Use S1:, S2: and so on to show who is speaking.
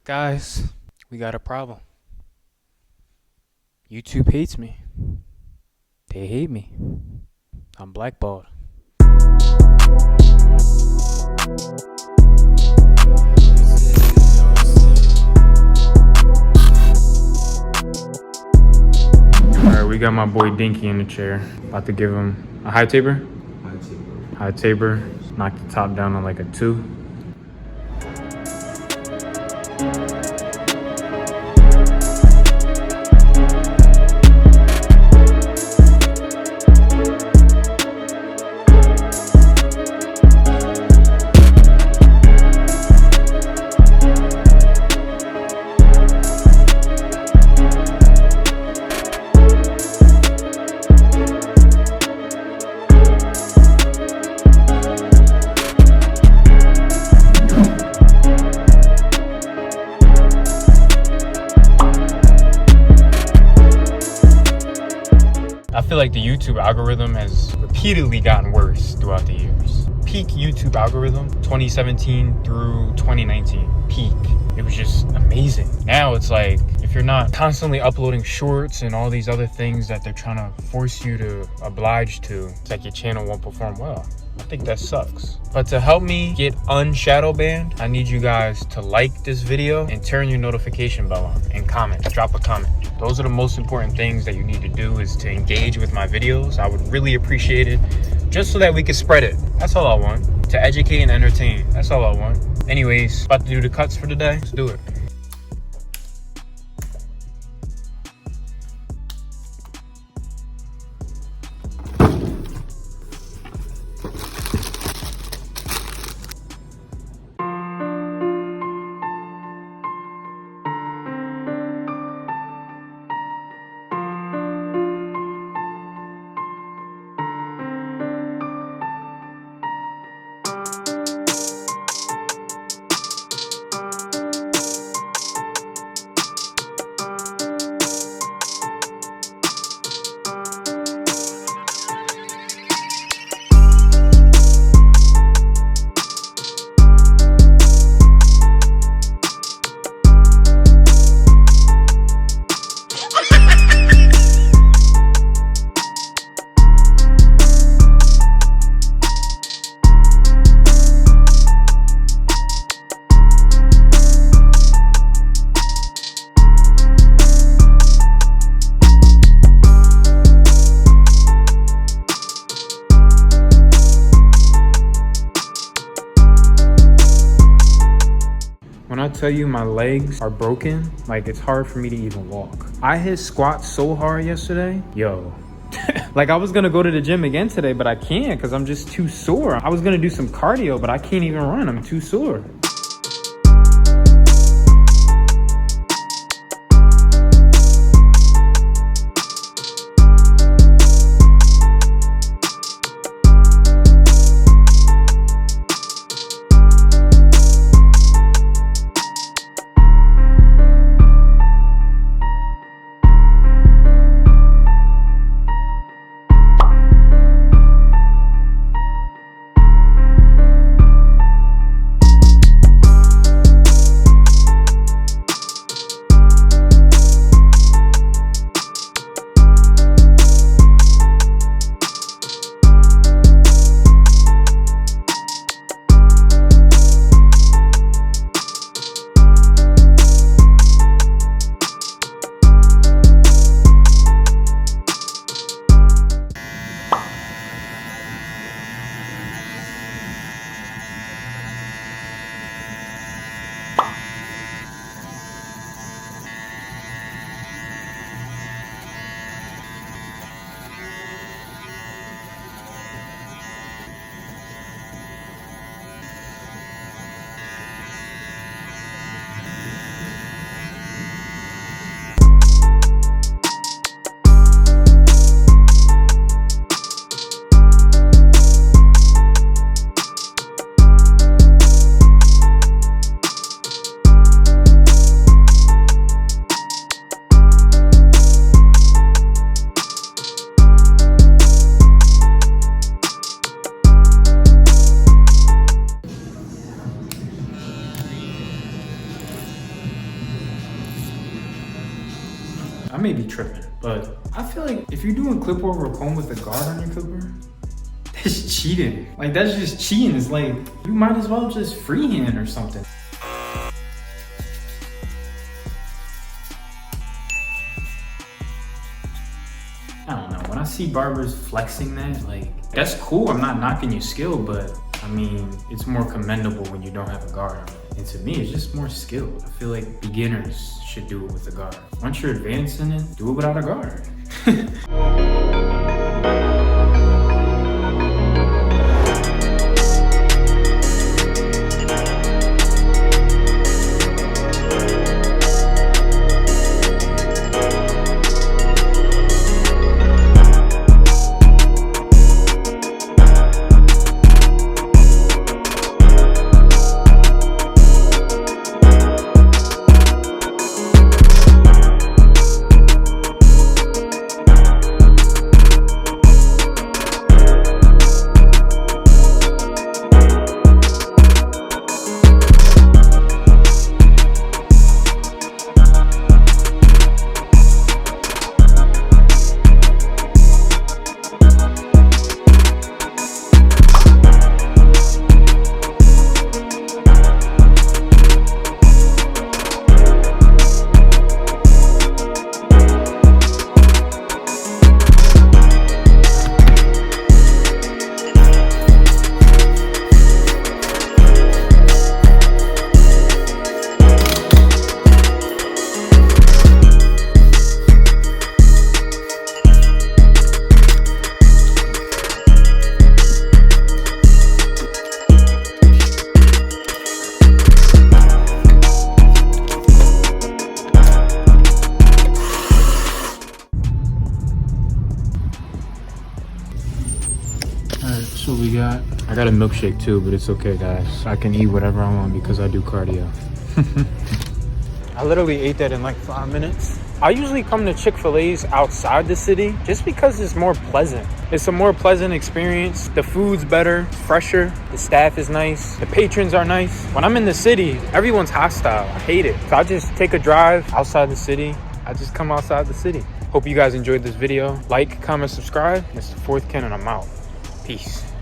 S1: Guys, we got a problem. YouTube hates me. They hate me. I'm blackballed. Alright, we got my boy Dinky in the chair. About to give him a high taper. High taper. Knock the top down on like a 2. I feel like the YouTube algorithm has repeatedly gotten worse throughout the years. Peak YouTube algorithm, 2017 through 2019, peak. It was just amazing. Now it's like, if you're not constantly uploading shorts and all these other things that they're trying to force you to oblige to, it's like your channel won't perform well. I think that sucks. But to help me get unshadow banned, I need you guys to like this video and turn your notification bell on and comment, drop a comment. Those are the most important things that you need to do, is to engage with my videos. I would really appreciate it, just so that we can spread it. That's all I want. To educate and entertain. That's all I want. Anyways, about to do the cuts for today. Let's do it. When I tell you my legs are broken, like it's hard for me to even walk. I hit squats so hard yesterday, yo. Like I was gonna go to the gym again today, but I can't because I'm just too sore. I was gonna do some cardio, but I can't even run, I'm too sore.
S2: tripping. But I feel like if you're doing clip over comb with a guard on your clipper, that's cheating. Like, that's just cheating. It's like, you might as well just freehand or something. I don't know, when I see barbers flexing that, like, that's cool, I'm not knocking your skill, but I mean, it's more commendable when you don't have a guard on it. And to me, it's just more skill. I feel like beginners should do it with a guard. Once you're advanced in it, do it without a guard. So I got a milkshake too, but it's okay, guys. I can eat whatever I want because I do cardio. I literally ate that in like 5 minutes. I usually come to Chick-fil-A's outside the city just because it's more pleasant. It's a more pleasant experience. The food's better, fresher. The staff is nice. The patrons are nice. When I'm in the city, everyone's hostile. I hate it. So I just take a drive outside the city. I just come outside the city. Hope you guys enjoyed this video. Like, comment, subscribe. It's the Fourth Ken and I'm out. Peace.